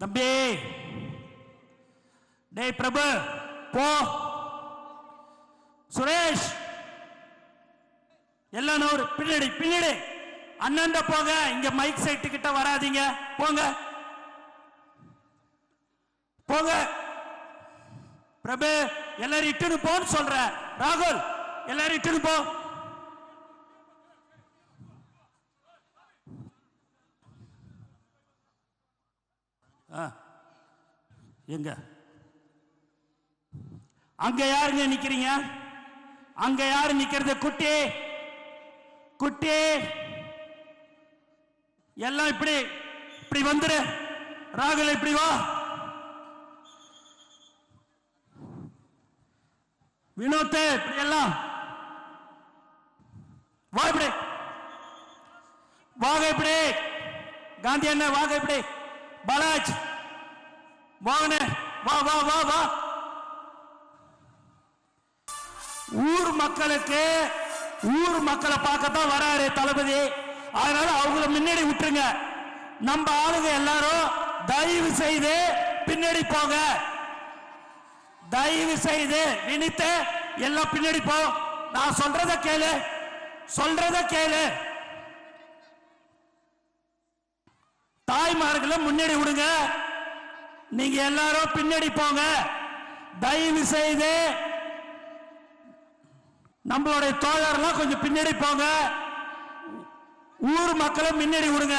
தம்பி டேய் பிரபு போ. சுரேஷ் எல்லாம் ஒரு பின்னாடி பின்னாடி அண்ணன் போங்க. இங்க மைக் செட்டு கிட்ட வராதீங்க. போங்க போங்க. பிரபு எல்லாரும் இட்டுன்னு போன்னு சொல்ற. ராகுல் எல்லாரும் இட்டுன்னு போ. எங்க அங்க யாருங்க நிக்கிறீங்க? அங்க யாரு நிக்கிறது? குட்டி குட்டி எல்லாம் இப்படி இப்படி வந்துரு. ராகுல் இப்படி வா. வினோத் இப்படி எல்லாம் வா. இப்படி வாங்க. இப்படி காந்தி அண்ணன் வாங்க. இப்படி பாலாஜ் வாங்க. வா வா வா வா. ஊர் மக்களை பார்க்கத்தான் வராரு தளபதி. அதனால அவங்கள முன்னாடி விட்டுருங்க. நம்ம ஆளுங்க எல்லாரும் தயவு செய்து பின்னாடி போங்க. தயவு செய்து நினைத்த எல்லாம் பின்னாடி போ. நான் சொல்றத கேளு, சொல்றத கேளு. தாய்மார்களை முன்னாடி விடுங்க. நீங்க எல்லாரும் பின்னாடி போங்க. தயவு செய்து நம்மளுடைய தோழர்லாம் கொஞ்சம் பின்னாடி போங்க. ஊர் மக்களை முன்னாடி விடுங்க.